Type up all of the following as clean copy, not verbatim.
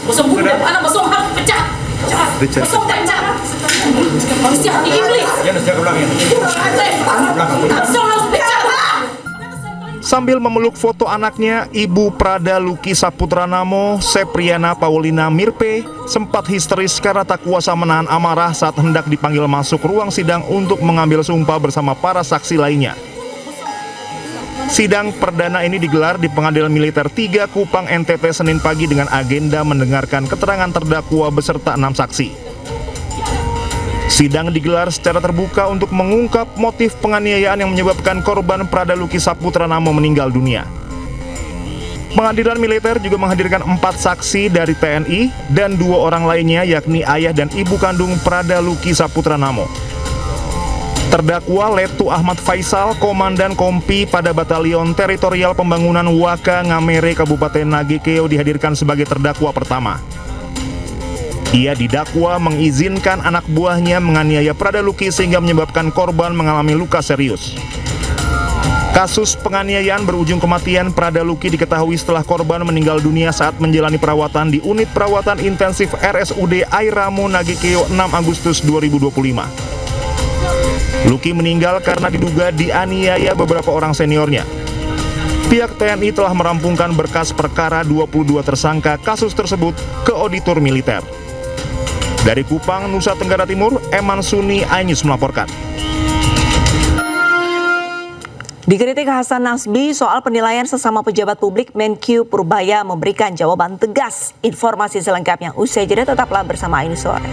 Kosong bunuh dan anak kosong harus pecah. Kosong pecah. Manusia hati iblis. Kosong harus pecah. Sambil memeluk foto anaknya, Ibu Prada Luki Saputranamo, Sepriana Paulina Mirpe, sempat histeris karena tak kuasa menahan amarah saat hendak dipanggil masuk ruang sidang untuk mengambil sumpah bersama para saksi lainnya. Sidang perdana ini digelar di Pengadilan Militer 3 Kupang NTT Senin pagi dengan agenda mendengarkan keterangan terdakwa beserta 6 saksi. Sidang digelar secara terbuka untuk mengungkap motif penganiayaan yang menyebabkan korban Prada Luki Saputranamo meninggal dunia. Pengadilan Militer juga menghadirkan 4 saksi dari TNI dan 2 orang lainnya yakni ayah dan ibu kandung Prada Luki Saputranamo. Terdakwa Letu Ahmad Faisal, Komandan Kompi pada Batalion Teritorial Pembangunan Waka Ngamere Kabupaten Nagekeo dihadirkan sebagai terdakwa pertama. Ia didakwa mengizinkan anak buahnya menganiaya Prada Luki sehingga menyebabkan korban mengalami luka serius. Kasus penganiayaan berujung kematian Prada Luki diketahui setelah korban meninggal dunia saat menjalani perawatan di unit perawatan intensif RSUD Airamo Nagekeo 6 Agustus 2025. Luki meninggal karena diduga dianiaya beberapa orang seniornya. Pihak TNI telah merampungkan berkas perkara 22 tersangka kasus tersebut ke auditor militer. Dari Kupang, Nusa Tenggara Timur, Eman Suni, iNews melaporkan. Dikritik Hasan Nasbi soal penilaian sesama pejabat publik, Menkyu Purbaya memberikan jawaban tegas. Informasi selengkapnya usai jeda, tetaplah bersama iNews Sore.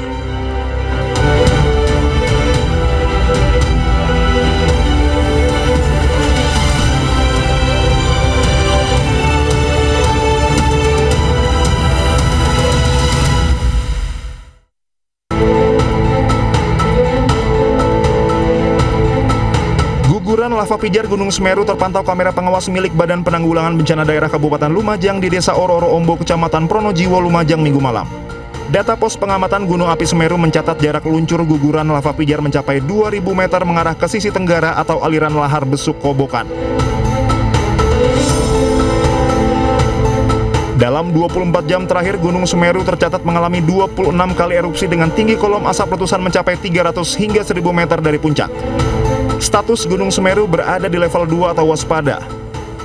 Guguran lava pijar Gunung Semeru terpantau kamera pengawas milik Badan Penanggulangan Bencana Daerah Kabupaten Lumajang di Desa Ororo Ombo, Kecamatan Pronojiwo, Lumajang, Minggu malam. Data pos pengamatan Gunung Api Semeru mencatat jarak luncur guguran lava pijar mencapai 2.000 meter mengarah ke sisi tenggara atau aliran lahar besuk Kobokan. Dalam 24 jam terakhir, Gunung Semeru tercatat mengalami 26 kali erupsi dengan tinggi kolom asap letusan mencapai 300 hingga 1.000 meter dari puncak. Status Gunung Semeru berada di level 2 atau waspada.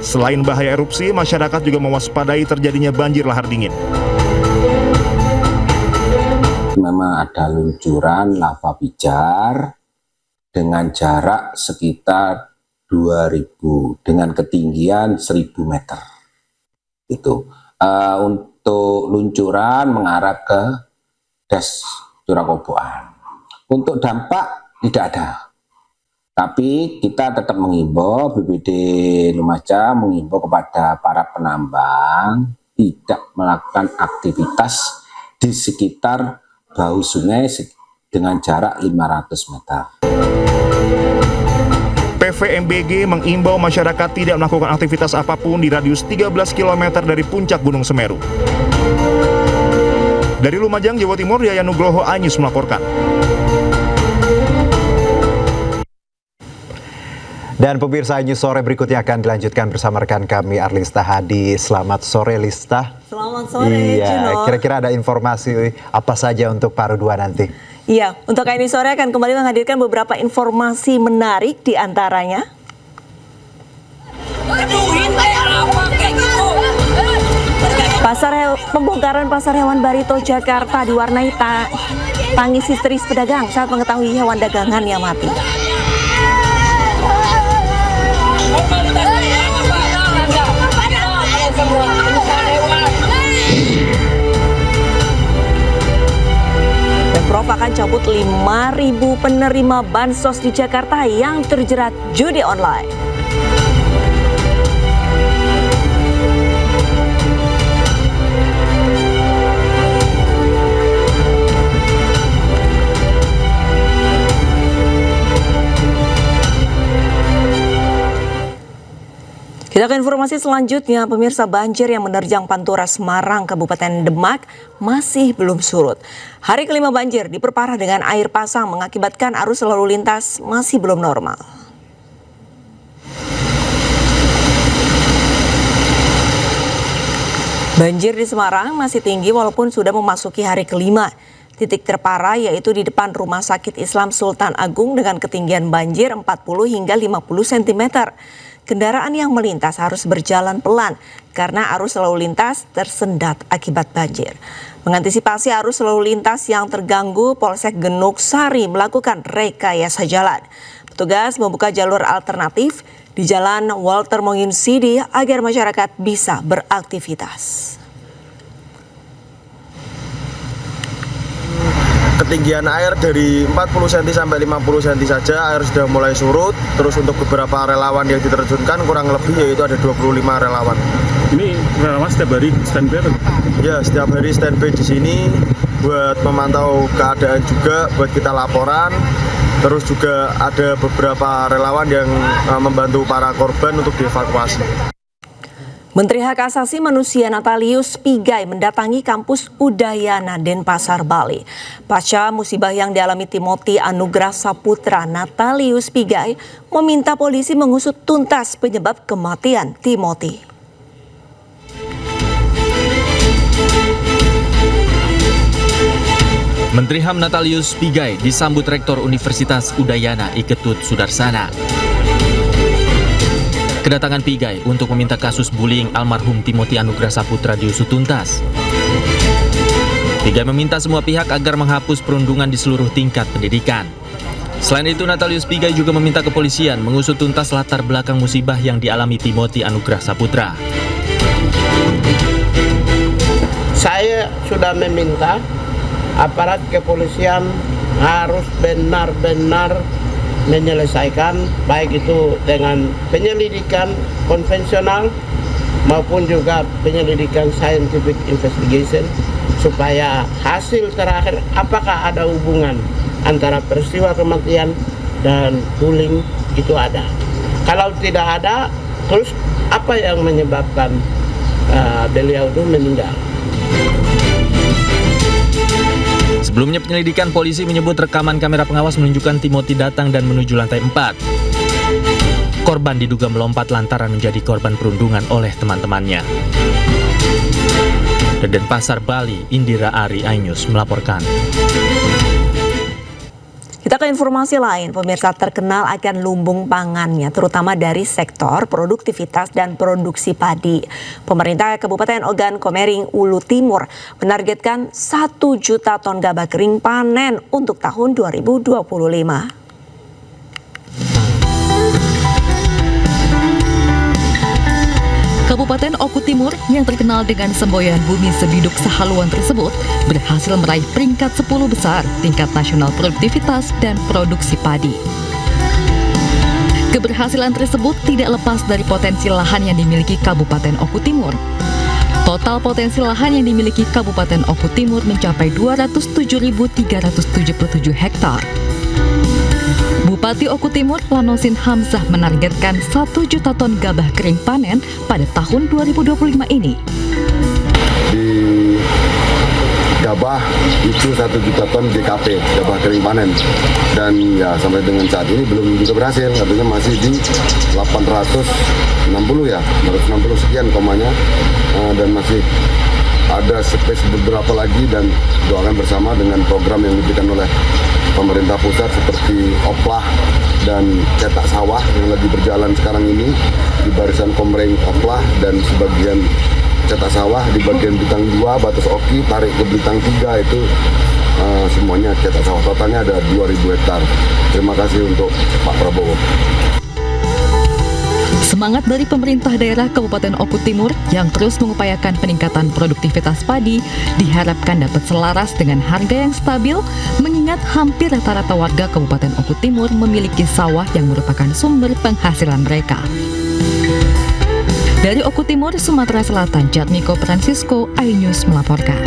Selain bahaya erupsi, masyarakat juga mewaspadai terjadinya banjir lahar dingin. Memang ada luncuran lava pijar dengan jarak sekitar 2000 dengan ketinggian 1000 meter. Itu untuk luncuran mengarah ke Des Curakoboan. Untuk dampak tidak ada. Tapi kita tetap mengimbau, BPD Lumajang mengimbau kepada para penambang tidak melakukan aktivitas di sekitar bahu sungai dengan jarak 500 meter. PVMBG mengimbau masyarakat tidak melakukan aktivitas apapun di radius 13 km dari puncak Gunung Semeru. Dari Lumajang, Jawa Timur, Yayan Nugroho, iNews melaporkan. Dan pemirsa, iNews Sore berikutnya akan dilanjutkan bersama rekan kami Arlista Hadi. Selamat sore, Lista. Selamat sore, Iya, Juno. kira-kira ada informasi apa saja untuk Paru 2 nanti? Iya, untuk iNews Sore akan kembali menghadirkan beberapa informasi menarik di antaranya. Pembongkaran pasar hewan Barito Jakarta diwarnai tangis histeris pedagang saat mengetahui hewan dagangan yang mati. Pemprov akan cabut 5.000 penerima bansos di Jakarta yang terjerat judi online. Kita ke informasi selanjutnya, pemirsa, banjir yang menerjang Pantura Semarang, Kabupaten Demak masih belum surut. Hari kelima banjir diperparah dengan air pasang mengakibatkan arus lalu lintas masih belum normal. Banjir di Semarang masih tinggi walaupun sudah memasuki hari kelima. Titik terparah yaitu di depan Rumah Sakit Islam Sultan Agung dengan ketinggian banjir 40 hingga 50 cm. Kendaraan yang melintas harus berjalan pelan karena arus lalu lintas tersendat akibat banjir. Mengantisipasi arus lalu lintas yang terganggu, Polsek Genuk Sari melakukan rekayasa jalan. Petugas membuka jalur alternatif di Jalan Walter Monginsidi agar masyarakat bisa beraktivitas. Ketinggian air dari 40 cm sampai 50 cm saja air sudah mulai surut. Terus untuk beberapa relawan yang diterjunkan kurang lebih yaitu ada 25 relawan. Ini relawan setiap hari standby? Ya, setiap hari standby di sini buat memantau keadaan juga, buat kita laporan. Terus juga ada beberapa relawan yang membantu para korban untuk dievakuasi. Menteri Hak Asasi Manusia Natalius Pigai mendatangi kampus Udayana Denpasar, Bali. Pasca musibah yang dialami Timothy Anugrah Saputra, Natalius Pigai meminta polisi mengusut tuntas penyebab kematian Timothy. Menteri HAM Natalius Pigai disambut Rektor Universitas Udayana Iketut Sudarsana. Kedatangan Pigai untuk meminta kasus bullying almarhum Timothy Anugrah Saputra diusut tuntas. Pigai meminta semua pihak agar menghapus perundungan di seluruh tingkat pendidikan. Selain itu, Natalius Pigai juga meminta kepolisian mengusut tuntas latar belakang musibah yang dialami Timothy Anugrah Saputra. Saya sudah meminta aparat kepolisian harus benar-benar menyelesaikan baik itu dengan penyelidikan konvensional maupun juga penyelidikan scientific investigation supaya hasil terakhir apakah ada hubungan antara peristiwa kematian dan bullying itu ada. Kalau tidak ada, terus apa yang menyebabkan beliau itu meninggal? Sebelumnya penyelidikan polisi menyebut rekaman kamera pengawas menunjukkan Timothy datang dan menuju lantai 4. Korban diduga melompat lantaran menjadi korban perundungan oleh teman-temannya. Dari Denpasar, Bali, Indira Ari Ainus melaporkan. Kita ke informasi lain, pemirsa, terkenal akan lumbung pangannya, terutama dari sektor produktivitas dan produksi padi. Pemerintah Kabupaten Ogan Komering, Ulu Timur menargetkan 1 juta ton gabah kering panen untuk tahun 2025. Kabupaten Oku Timur yang terkenal dengan semboyan bumi sebiduk sehaluan tersebut berhasil meraih peringkat 10 besar tingkat nasional produktivitas dan produksi padi. Keberhasilan tersebut tidak lepas dari potensi lahan yang dimiliki Kabupaten Oku Timur. Total potensi lahan yang dimiliki Kabupaten Oku Timur mencapai 207.377 hektar. Bupati Oku Timur, Lanosin Hamzah menargetkan 1 juta ton gabah kering panen pada tahun 2025 ini. Di gabah itu 1 juta ton GKP, gabah kering panen. Dan ya sampai dengan saat ini belum juga berhasil, artinya masih di 860 ya, 860 sekian komanya, dan masih ada space beberapa lagi, dan doakan bersama dengan program yang diberikan oleh pemerintah pusat seperti Oplah dan cetak sawah yang lagi berjalan sekarang ini di barisan Komering Oplah dan sebagian cetak sawah di bagian bintang 2 batas Oki tarik ke bintang 3 itu semuanya cetak sawah, totalnya ada 2.000 hektar. Terima kasih untuk Pak Prabowo. Semangat dari pemerintah daerah Kabupaten Oku Timur yang terus mengupayakan peningkatan produktivitas padi diharapkan dapat selaras dengan harga yang stabil, mengingat hampir rata-rata warga Kabupaten Oku Timur memiliki sawah yang merupakan sumber penghasilan mereka. Dari Oku Timur, Sumatera Selatan, Jatmiko Francisco, iNews melaporkan.